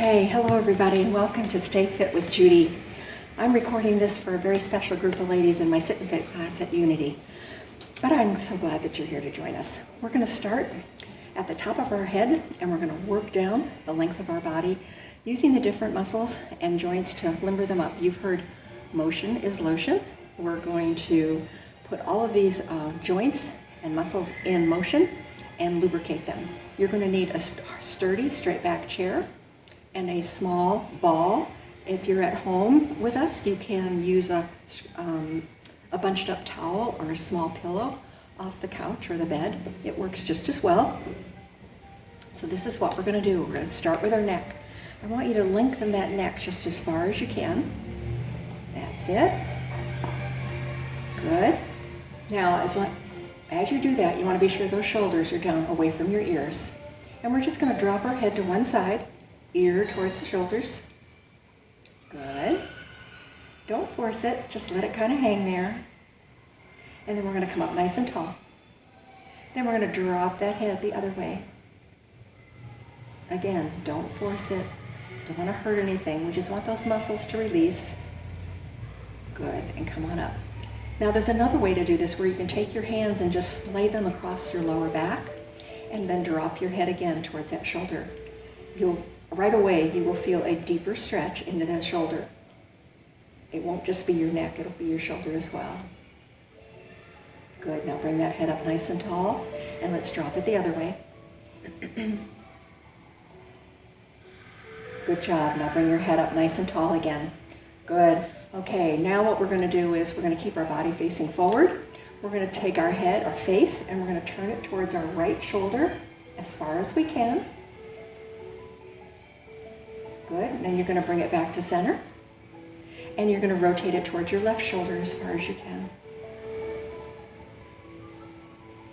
Okay, hello everybody and welcome to Stay Fit with Judy. I'm recording this for a very special group of ladies in my Sit and Fit class at Unity. But I'm so glad that you're here to join us. We're going to start at the top of our head and we're going to work down the length of our body using the different muscles and joints to limber them up. You've heard motion is lotion. We're going to put all of these joints and muscles in motion and lubricate them. You're going to need a sturdy straight back chair and a small ball. If you're at home with us, you can use a bunched up towel or a small pillow off the couch or the bed. It works just as well. So this is what we're going to do. We're going to start with our neck. I want you to lengthen that neck just as far as you can. That's it. Good. Now, as you do that, you want to be sure those shoulders are down away from your ears. And we're just going to drop our head to one side, ear towards the shoulders. Good. Don't force it, just let it kind of hang there. And then we're going to come up nice and tall. Then we're going to drop that head the other way. Again, don't force it. Don't want to hurt anything. We just want those muscles to release. Good, and come on up. Now there's another way to do this where you can take your hands and just splay them across your lower back and then drop your head again towards that shoulder. Right away, you will feel a deeper stretch into that shoulder. It won't just be your neck, it'll be your shoulder as well. Good, now bring that head up nice and tall, and let's drop it the other way. Good job, now bring your head up nice and tall again. Good, okay, now what we're going to do is we're going to keep our body facing forward. We're going to take our head, our face, and we're going to turn it towards our right shoulder as far as we can. Good, now you're going to bring it back to center. And you're going to rotate it towards your left shoulder as far as you can.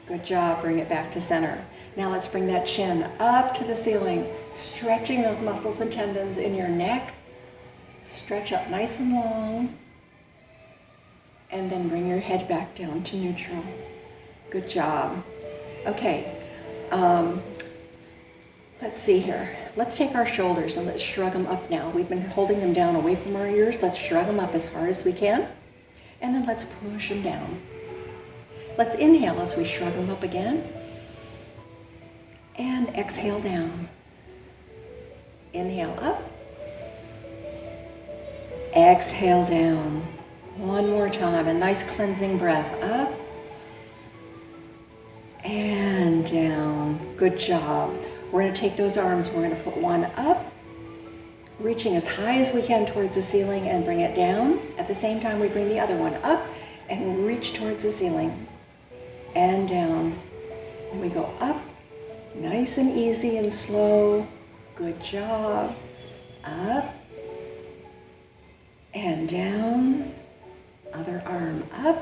Good job, bring it back to center. Now let's bring that chin up to the ceiling, stretching those muscles and tendons in your neck. Stretch up nice and long. And then bring your head back down to neutral. Good job. Okay, let's see here. Let's take our shoulders and let's shrug them up now. We've been holding them down away from our ears. Let's shrug them up as hard as we can. And then let's push them down. Let's inhale as we shrug them up again. And exhale down. Inhale up. Exhale down. One more time. A nice cleansing breath. Up. And down. Good job. We're going to take those arms, we're going to put one up, reaching as high as we can towards the ceiling and bring it down. At the same time, we bring the other one up and reach towards the ceiling and down. And we go up, nice and easy and slow. Good job. Up and down. Other arm up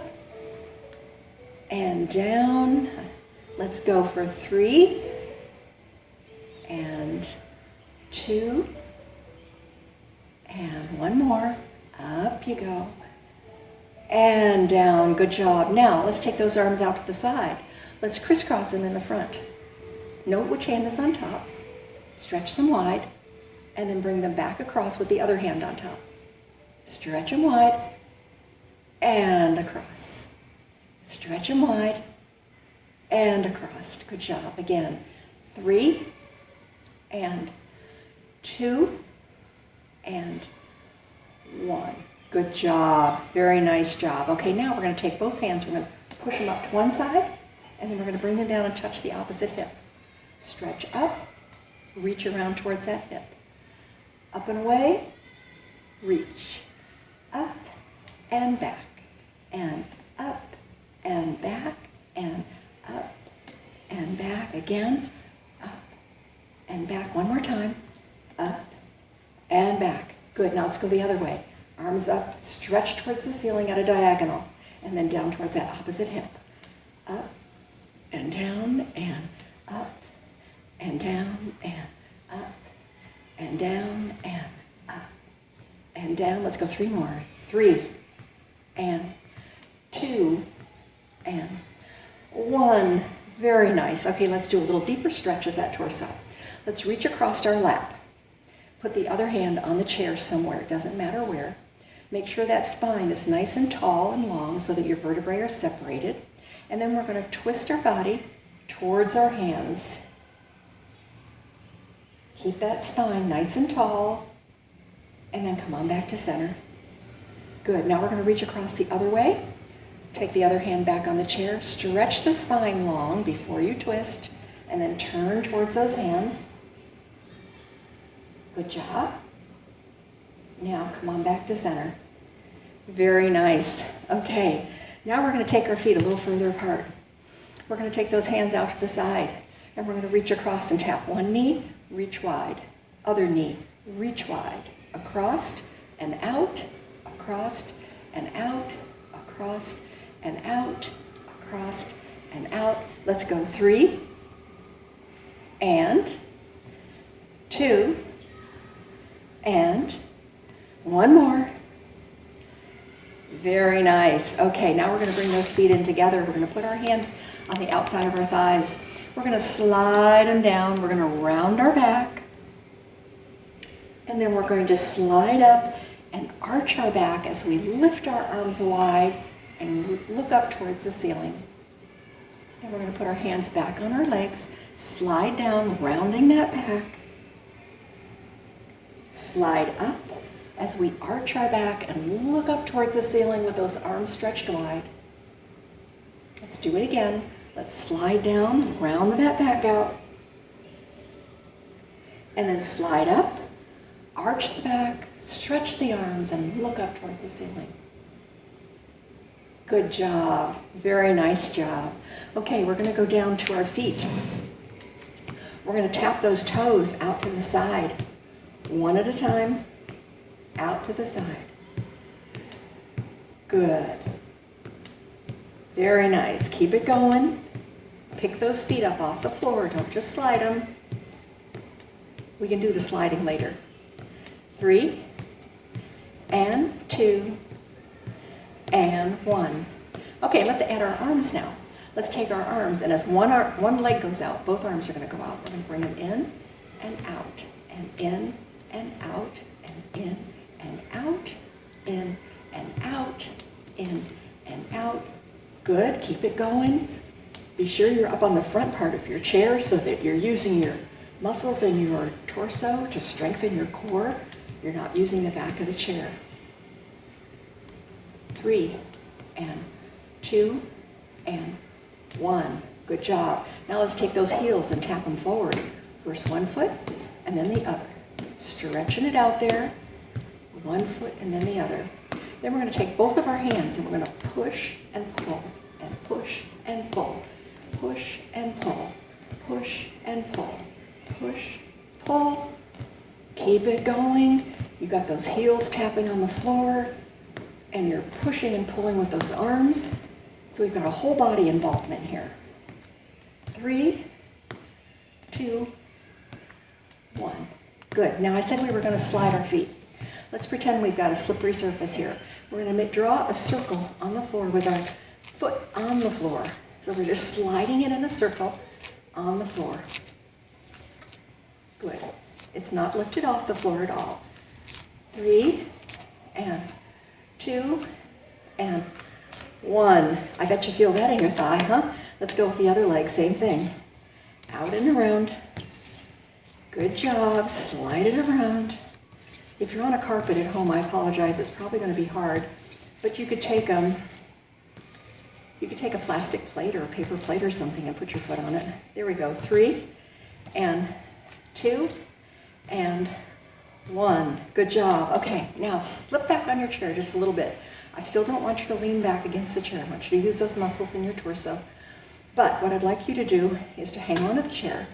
and down. Let's go for 3. And 2, and one more, up you go, and down, good job. Now, let's take those arms out to the side. Let's crisscross them in the front. Note which hand is on top, stretch them wide, and then bring them back across with the other hand on top. Stretch them wide, and across. Stretch them wide, and across. Good job. Again, 3, and 2, and 1. Good job. Very nice job. Okay, now we're going to take both hands. We're going to push them up to one side, and then we're going to bring them down and touch the opposite hip. Stretch up, reach around towards that hip. Up and away, reach. Up and back, and up and back, and up and back. Again, and back one more time, up and back. Good, now let's go the other way. Arms up, stretch towards the ceiling at a diagonal, and then down towards that opposite hip. Up and down, and up and down, and up and down, and up and down. Let's go 3 more. 3, and 2, and 1. Very nice. Okay, let's do a little deeper stretch of that torso. Let's reach across our lap. Put the other hand on the chair somewhere, it doesn't matter where. Make sure that spine is nice and tall and long so that your vertebrae are separated. And then we're going to twist our body towards our hands. Keep that spine nice and tall, and then come on back to center. Good. Now we're going to reach across the other way. Take the other hand back on the chair. Stretch the spine long before you twist, and then turn towards those hands. Good job. Now come on back to center. Very nice. Okay, now we're going to take our feet a little further apart. We're going to take those hands out to the side, and we're going to reach across and tap one knee, reach wide. Other knee, reach wide. Across and out, across and out, across and out, across and out. Let's go 3 and 2 and 1 more. Very nice. Okay, now we're going to bring those feet in together. We're going to put our hands on the outside of our thighs. We're going to slide them down. We're going to round our back. And then we're going to slide up and arch our back as we lift our arms wide and look up towards the ceiling. Then we're going to put our hands back on our legs, slide down, rounding that back. Slide up as we arch our back and look up towards the ceiling with those arms stretched wide. Let's do it again. Let's slide down, round that back out, and then slide up, arch the back, stretch the arms, and look up towards the ceiling. Good job. Very nice job. Okay, we're going to go down to our feet. We're going to tap those toes out to the side, one at a time, out to the side. Good. Very nice. Keep it going. Pick those feet up off the floor. Don't just slide them. We can do the sliding later. 3 and 2 and 1. Okay, let's add our arms now. Let's take our arms, and as one leg goes out, both arms are going to go out. We're going to bring them in and out, and in and out, and in and out, in and out, in and out. Good. Keep it going. Be sure you're up on the front part of your chair so that you're using your muscles in your torso to strengthen your core. You're not using the back of the chair. 3 and 2 and 1. Good job. Now let's take those heels and tap them forward. First one foot and then the other. Stretching it out there. One foot and then the other. Then we're going to take both of our hands and we're going to push and pull and push and pull. Push and pull. Push and pull. Push, pull. Keep it going. You got those heels tapping on the floor and you're pushing and pulling with those arms. So we've got a whole body involvement here. 3, 2, 1. Good. Now I said we were going to slide our feet. Let's pretend we've got a slippery surface here. We're going to draw a circle on the floor with our foot on the floor. So we're just sliding it in a circle on the floor. Good. It's not lifted off the floor at all. 3 and 2 and 1. I bet you feel that in your thigh, huh? Let's go with the other leg. Same thing. Out and around. Good job. Slide it around. If you're on a carpet at home, I apologize. It's probably going to be hard. But you could take a plastic plate or a paper plate or something and put your foot on it. There we go. 3 and 2 and 1. Good job. Okay, now slip back on your chair just a little bit. I still don't want you to lean back against the chair. I want you to use those muscles in your torso. But what I'd like you to do is to hang on to the chair.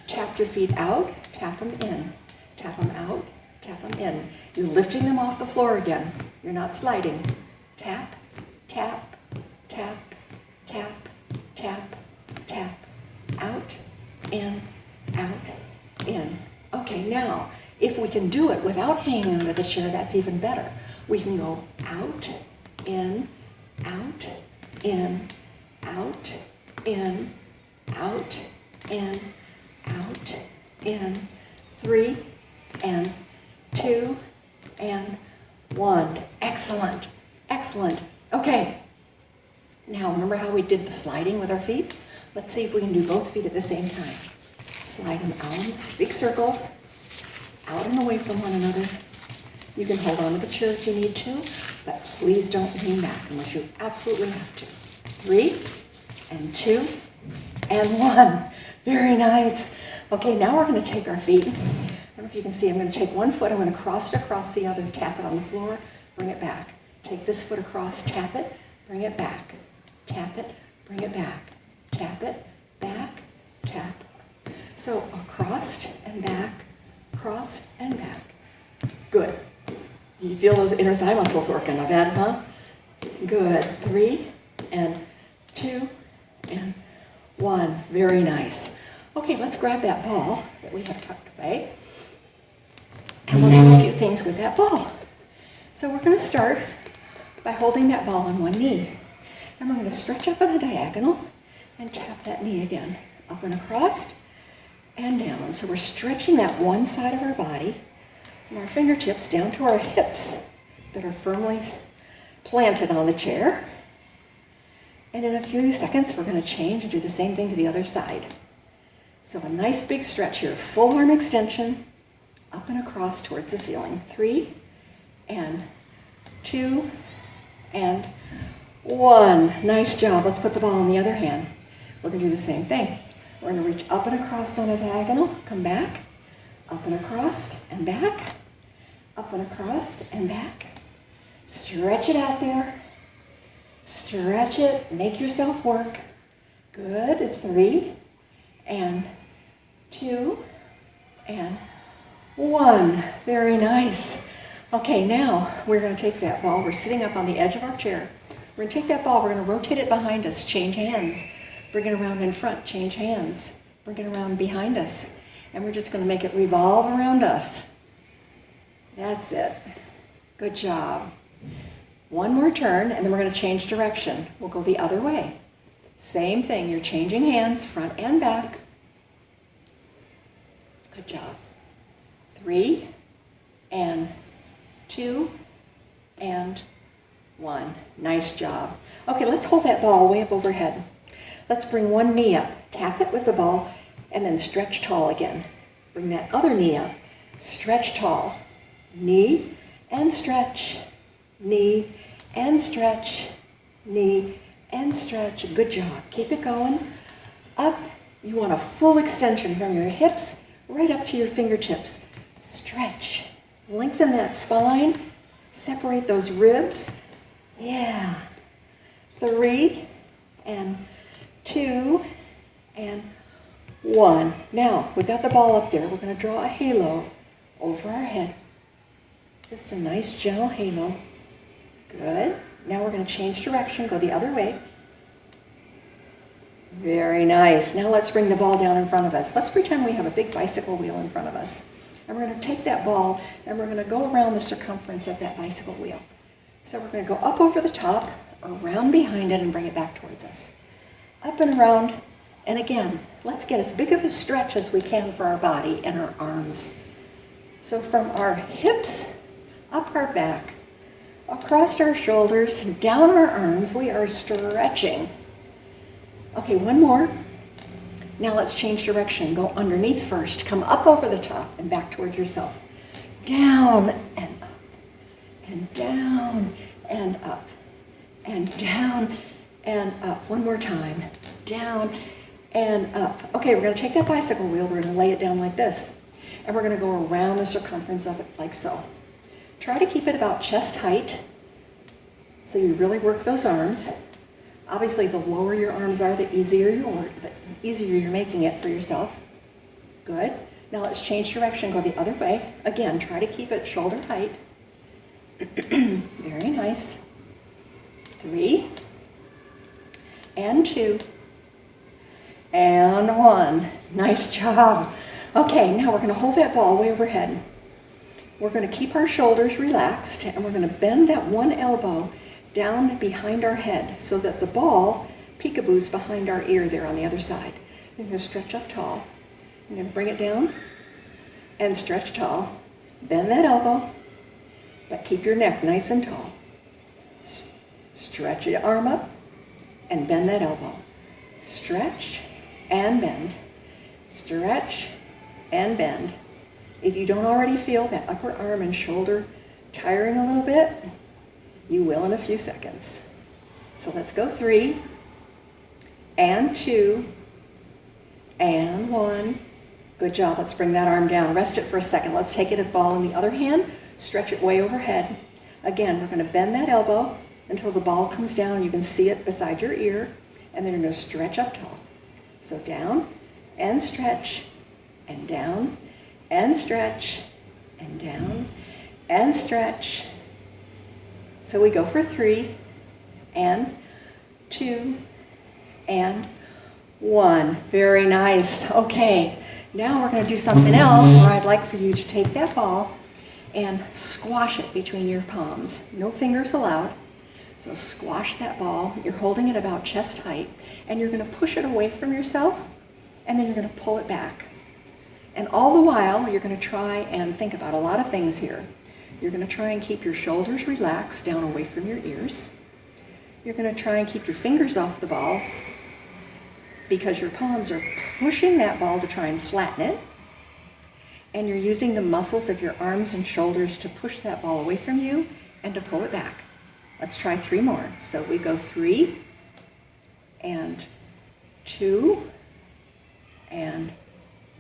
Tap your feet out, tap them in. Tap them out, tap them in. You're lifting them off the floor again. You're not sliding. Tap, tap, tap, tap, tap, tap. Out, in, out, in. Okay, now, if we can do it without hanging under the chair, that's even better. We can go out, in, out, in, out, in, out, in, out, in. 3 and 2, and 1. Excellent, excellent. Okay, now remember how we did the sliding with our feet? Let's see if we can do both feet at the same time. Slide them out in big circles, out and away from one another. You can hold on to the chair if you need to, but please don't lean back unless you absolutely have to. 3, and 2, and 1. Very nice. Okay, now we're going to take our feet. I don't know if you can see, I'm going to take one foot, I'm going to cross it across the other, tap it on the floor, bring it back. Take this foot across, tap it, bring it back. Tap it, bring it back. Tap it, back, tap. So across and back, crossed and back. Good. Do you feel those inner thigh muscles working? Not bad, huh? Good. 3, and 2, and 1. Very nice. Okay, let's grab that ball that we have tucked away. And we'll do a few things with that ball. So we're going to start by holding that ball on one knee. And we're going to stretch up on a diagonal and tap that knee again. Up and across and down. So we're stretching that one side of our body from our fingertips down to our hips that are firmly planted on the chair. And in a few seconds, we're going to change and do the same thing to the other side. So a nice big stretch here. Full arm extension, up and across towards the ceiling. 3, and 2, and 1. Nice job. Let's put the ball in the other hand. We're going to do the same thing. We're going to reach up and across on a diagonal, come back, up and across and back, up and across and back. Stretch it out there. Stretch it. Make yourself work. Good. 3, and 2, and 1. Very nice. Okay, now we're going to take that ball. We're sitting up on the edge of our chair. We're going to take that ball. We're going to rotate it behind us. Change hands. Bring it around in front. Change hands. Bring it around behind us. And we're just going to make it revolve around us. That's it. Good job. One more turn, and then we're going to change direction. We'll go the other way. Same thing. You're changing hands, front and back. Good job. 3, and 2, and 1. Nice job. Okay, let's hold that ball way up overhead. Let's bring one knee up. Tap it with the ball, and then stretch tall again. Bring that other knee up. Stretch tall. Knee, and stretch. Knee, and stretch. Knee, and stretch. Good job. Keep it going. Up. You want a full extension from your hips right up to your fingertips. Stretch. Lengthen that spine. Separate those ribs. Yeah. 3, and 2, and 1. Now, we've got the ball up there. We're going to draw a halo over our head. Just a nice, gentle halo. Good. Now we're going to change direction, go the other way. Very nice. Now let's bring the ball down in front of us. Let's pretend we have a big bicycle wheel in front of us. And we're going to take that ball and we're going to go around the circumference of that bicycle wheel. So we're going to go up over the top, around behind it, and bring it back towards us. Up and around, and again, let's get as big of a stretch as we can for our body and our arms. So from our hips, up our back, across our shoulders, down our arms, we are stretching. Okay, one more. Now let's change direction. Go underneath first. Come up over the top and back towards yourself. Down and up, and down and up, and down and up. One more time. Down and up. Okay, we're going to take that bicycle wheel. We're going to lay it down like this. And we're going to go around the circumference of it like so. Try to keep it about chest height so you really work those arms. Obviously, the lower your arms are, the easier you're making it for yourself. Good. Now let's change direction, go the other way. Again, try to keep it shoulder height. Very nice. 3, and 2, and 1. Nice job. Okay, now we're going to hold that ball way overhead. We're going to keep our shoulders relaxed, and we're going to bend that one elbow down behind our head so that the ball peekaboos behind our ear there on the other side. You're going to stretch up tall. You're going to bring it down and stretch tall. Bend that elbow, but keep your neck nice and tall. Stretch your arm up and bend that elbow. Stretch and bend. Stretch and bend. If you don't already feel that upper arm and shoulder tiring a little bit, you will in a few seconds. So let's go 3, and 2, and 1. Good job. Let's bring that arm down. Rest it for a second. Let's take it at the ball in the other hand. Stretch it way overhead. Again, we're going to bend that elbow until the ball comes down. You can see it beside your ear. And then you're going to stretch up tall. So down and stretch and down and stretch and down and stretch. So we go for 3 and 2 and 1. Very nice. Okay. Now we're going to do something else where I'd like for you to take that ball and squash it between your palms. No fingers allowed. So squash that ball. You're holding it about chest height, and you're going to push it away from yourself, and then you're going to pull it back. And all the while, you're going to try and think about a lot of things here. You're going to try and keep your shoulders relaxed down away from your ears. You're going to try and keep your fingers off the balls, because your palms are pushing that ball to try and flatten it. And you're using the muscles of your arms and shoulders to push that ball away from you and to pull it back. Let's try 3 more. So we go 3 and 2 and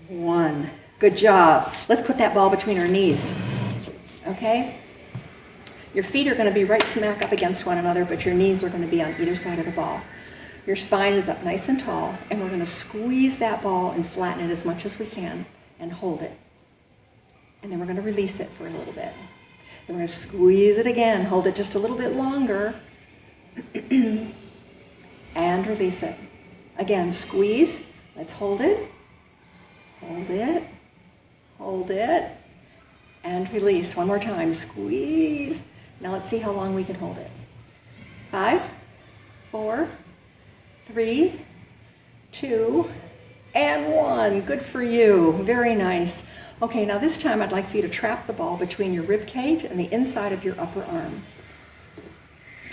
1. Good job. Let's put that ball between our knees. Okay? Your feet are going to be right smack up against one another, but your knees are going to be on either side of the ball. Your spine is up nice and tall, and we're going to squeeze that ball and flatten it as much as we can and hold it. And then we're going to release it for a little bit. Then we're going to squeeze it again, hold it just a little bit longer, and release it. Again, squeeze. Let's hold it, hold it, hold it, and release. One more time, squeeze. Now let's see how long we can hold it. 5, 4, 3, 2, and 1. Good for you. Very nice. Okay, now this time I'd like for you to trap the ball between your rib cage and the inside of your upper arm.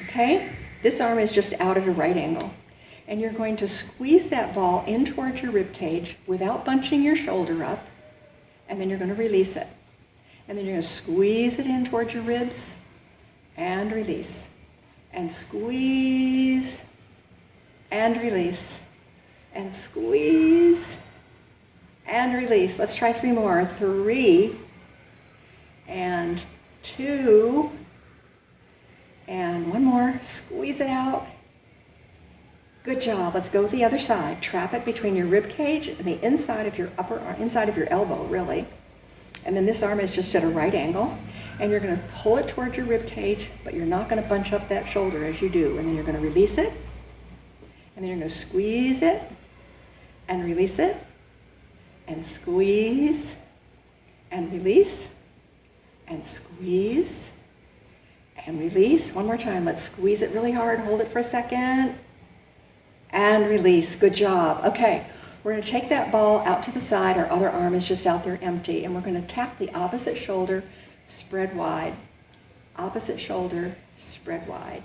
Okay? This arm is just out at a right angle. And you're going to squeeze that ball in towards your rib cage without bunching your shoulder up. And then you're going to release it. And then you're going to squeeze it in towards your ribs and release. And squeeze and release, and squeeze, and release. Let's try 3 more. 3, and 2, and 1 more. Squeeze it out. Good job. Let's go with the other side. Trap it between your rib cage and the inside of your inside of your elbow, really. And then this arm is just at a right angle, and you're going to pull it towards your rib cage, but you're not going to bunch up that shoulder as you do. And then you're going to release it. And then you're going to squeeze it and release it and squeeze and release and squeeze and release. One more time. Let's squeeze it really hard. Hold it for a second and release. Good job. Okay, we're going to take that ball out to the side. Our other arm is just out there empty, and we're going to tap the opposite shoulder, spread wide. Opposite shoulder, spread wide.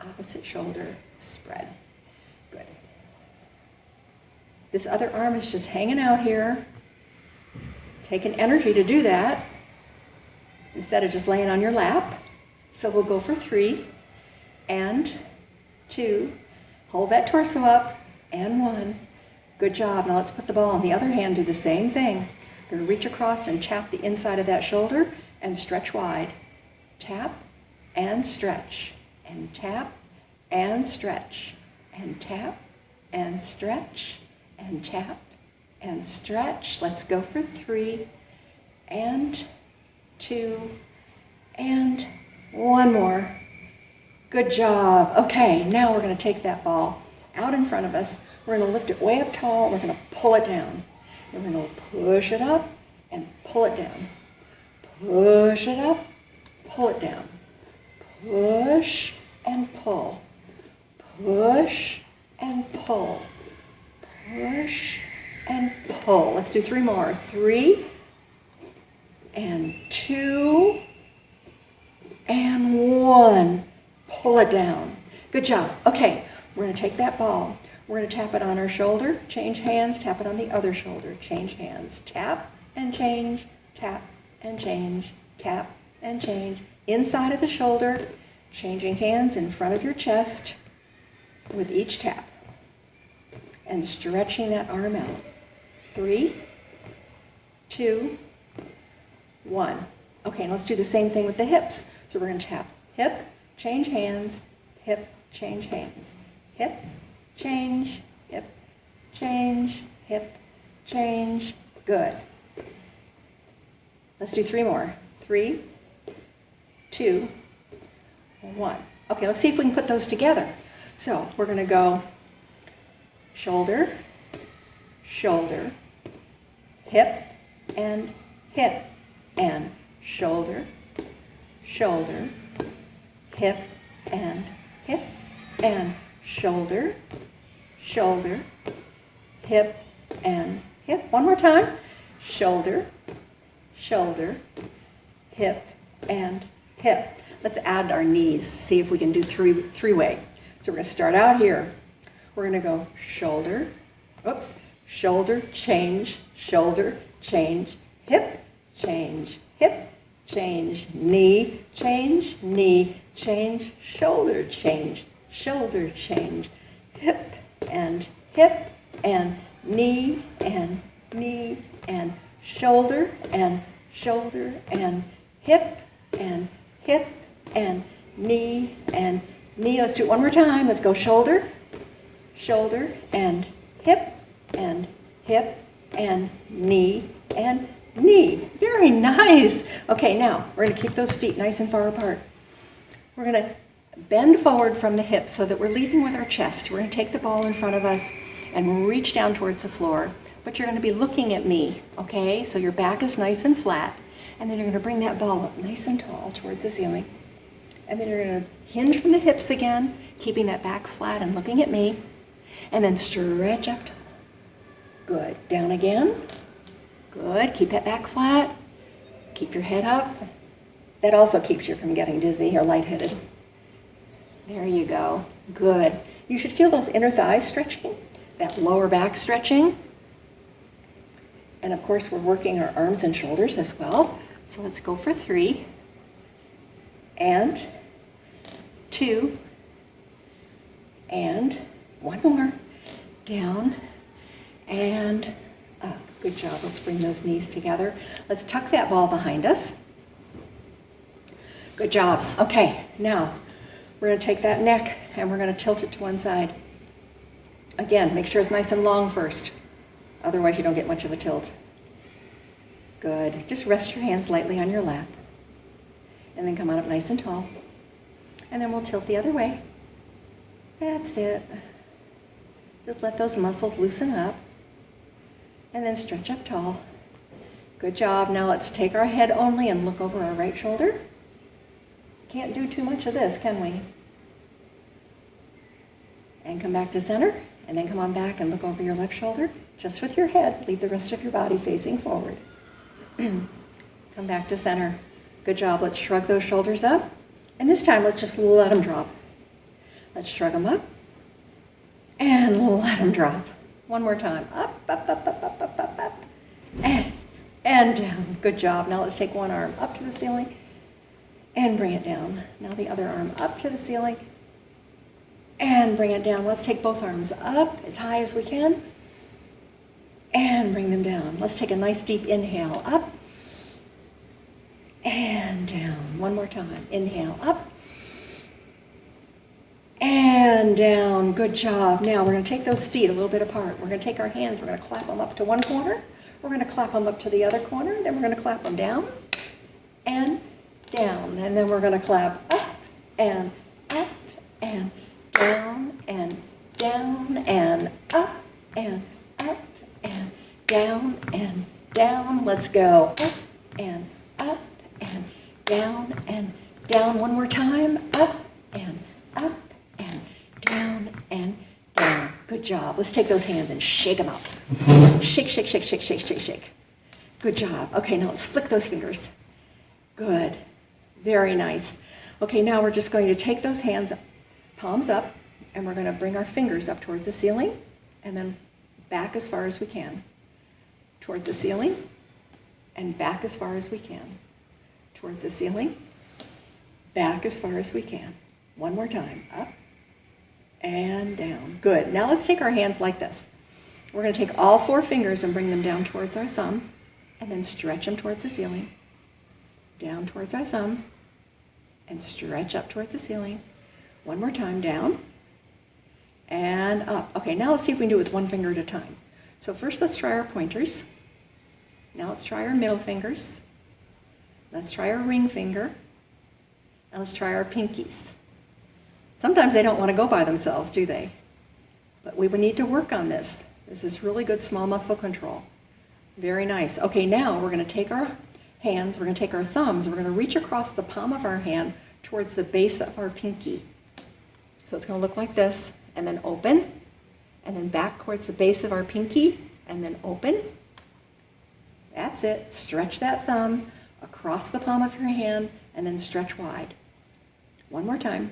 Opposite shoulder, spread. Good. This other arm is just hanging out here. Taking energy to do that instead of just laying on your lap. So we'll go for 3 and 2. Hold that torso up and 1. Good job. Now let's put the ball on the other hand. Do the same thing. We're going to reach across and tap the inside of that shoulder and stretch wide. Tap and stretch and tap and stretch. And tap, and stretch, and tap, and stretch. Let's go for 3, and 2, and 1 more. Good job. Okay, now we're going to take that ball out in front of us. We're going to lift it way up tall. We're going to pull it down. And we're going to push it up and pull it down. Push it up, pull it down. Push and pull. Push and pull. Push and pull. Let's do 3 more. 3 and 2, and 1. Pull it down. Good job. Okay, we're going to take that ball. We're going to tap it on our shoulder, change hands, tap it on the other shoulder, change hands. Tap and change, tap and change, tap and change. Inside of the shoulder, changing hands in front of your chest with each tap. And stretching that arm out. 3, 2, 1. Okay, and let's do the same thing with the hips. So we're going to tap hip, change hands, hip, change hands. Hip, change, hip, change, hip, change. Good. Let's do 3 more. 3, 2, 1. Okay, let's see if we can put those together. So we're going to go shoulder, shoulder, hip, and shoulder, shoulder, hip, and shoulder, shoulder, hip, and hip. One more time. Shoulder, shoulder, hip, and hip. Let's add our knees. See if we can do three-way. So we're going to start out here. We're going to go shoulder, shoulder, change, hip, change, knee, change, shoulder, change, hip, and knee, and shoulder, and hip, and knee, and knee. Let's do it one more time. Let's go shoulder, shoulder, and hip, and knee, and knee. Very nice. Okay, now we're going to keep those feet nice and far apart. We're going to bend forward from the hips so that we're leading with our chest. We're going to take the ball in front of us and reach down towards the floor. But you're going to be looking at me, okay? So your back is nice and flat. And then you're going to bring that ball up nice and tall towards the ceiling. And then you're going to hinge from the hips again, keeping that back flat and looking at me. And then stretch up tall. Good. Down again. Good. Keep that back flat. Keep your head up. That also keeps you from getting dizzy or lightheaded. There you go. Good. You should feel those inner thighs stretching, that lower back stretching. And of course, we're working our arms and shoulders as well. So let's go for 3, and 2, and 1 more. Down and up. Good job. Let's bring those knees together. Let's tuck that ball behind us. Good job. Okay, now we're going to take that neck and we're going to tilt it to one side. Again, make sure it's nice and long first. Otherwise, you don't get much of a tilt. Good. Just rest your hands lightly on your lap. And then come on up nice and tall. And then we'll tilt the other way. That's it. Just let those muscles loosen up. And then stretch up tall. Good job. Now let's take our head only and look over our right shoulder. Can't do too much of this, can we? And come back to center. And then come on back and look over your left shoulder. Just with your head. Leave the rest of your body facing forward. Come back to center. Good job. Let's shrug those shoulders up. And this time, let's just let them drop. Let's shrug them up. And let them drop. One more time. Up, up, up, up, up, up, up, up. And down. Good job. Now let's take one arm up to the ceiling and bring it down. Now the other arm up to the ceiling and bring it down. Let's take both arms up as high as we can and bring them down. Let's take a nice deep inhale. Up and down. One more time. Inhale. Up and down. Good job. Now we're going to take those feet a little bit apart. We're going to take our hands. We're going to clap them up to one corner. We're going to clap them up to the other corner. Then we're going to clap them down and down. And then we're going to clap up and down and down and up and down and down. Let's go up and down and down. One more time. Up and down and down. Good job. Let's take those hands and shake them up. Shake, shake, shake, shake, shake, shake, shake. Good job. Okay, now let's flick those fingers. Good. Very nice. Okay, now we're just going to take those hands, palms up, and we're going to bring our fingers up towards the ceiling and then back as far as we can. Towards the ceiling and back as far as we can. Towards the ceiling, back as far as we can. One more time. Up and down. Good. Now let's take our hands like this. We're going to take all 4 fingers and bring them down towards our thumb and then stretch them towards the ceiling. Down towards our thumb and stretch up towards the ceiling. One more time. Down and up. Okay, now let's see if we can do it with 1 finger at a time. So first let's try our pointers. Now let's try our middle fingers. Let's try our ring finger. And let's try our pinkies. Sometimes they don't want to go by themselves, do they? But we would need to work on this. This is really good small muscle control. Very nice. Okay, now we're going to take our hands, we're going to take our thumbs, we're going to reach across the palm of our hand towards the base of our pinky. So it's going to look like this, and then open, and then back towards the base of our pinky, and then open. That's it. Stretch that thumb across the palm of your hand, and then stretch wide. One more time.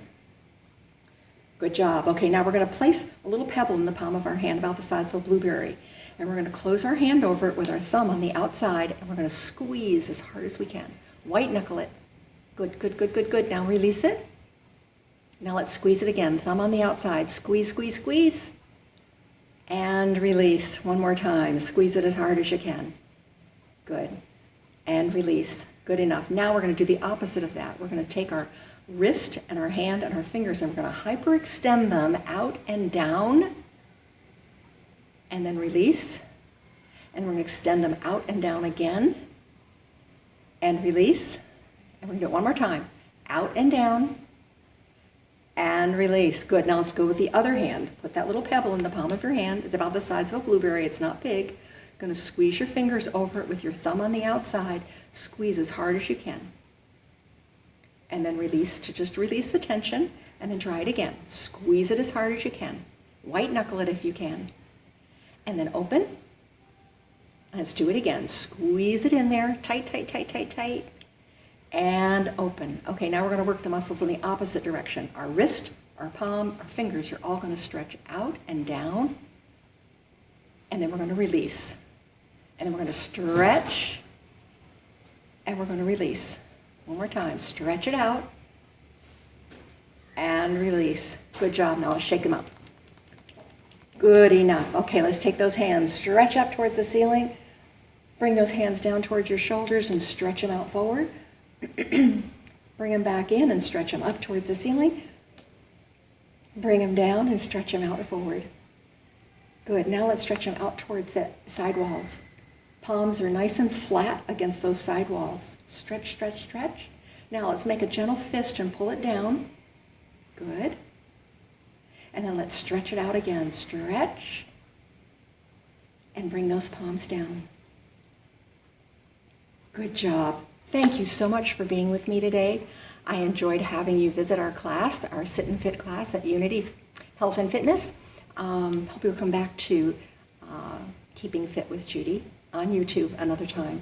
Good job. Okay, now we're going to place a little pebble in the palm of our hand about the size of a blueberry. And we're going to close our hand over it with our thumb on the outside, and we're going to squeeze as hard as we can. White knuckle it. Good, good, good, good, good. Now release it. Now let's squeeze it again. Thumb on the outside. Squeeze, squeeze, squeeze. And release. One more time. Squeeze it as hard as you can. Good. And release. Good enough. Now we're going to do the opposite of that. We're going to take our wrist and our hand and our fingers, and we're going to hyperextend them out and down, and then release. And we're going to extend them out and down again, and release. And we're going to do it one more time. Out and down, and release. Good. Now let's go with the other hand. Put that little pebble in the palm of your hand. It's about the size of a blueberry. It's not big. You're going to squeeze your fingers over it with your thumb on the outside. Squeeze as hard as you can. And then release to just release the tension, and then try it again. Squeeze it as hard as you can. White knuckle it if you can. And then open. And let's do it again. Squeeze it in there. Tight, tight, tight, tight, tight. And open. Okay, now we're going to work the muscles in the opposite direction. Our wrist, our palm, our fingers are all going to stretch out and down. And then we're going to release. And then we're going to stretch. And we're going to release. One more time. Stretch it out. And release. Good job. Now let's shake them up. Good enough. Okay, let's take those hands. Stretch up towards the ceiling. Bring those hands down towards your shoulders and stretch them out forward. Bring them back in and stretch them up towards the ceiling. Bring them down and stretch them out forward. Good. Now let's stretch them out towards the side walls. Palms are nice and flat against those side walls. Stretch, stretch, stretch. Now let's make a gentle fist and pull it down. Good. And then let's stretch it out again. Stretch. And bring those palms down. Good job. Thank you so much for being with me today. I enjoyed having you visit our class, our Sit and Fit class at Unity Health and Fitness. Hope you'll come back to Keeping Fit with Judy on YouTube another time.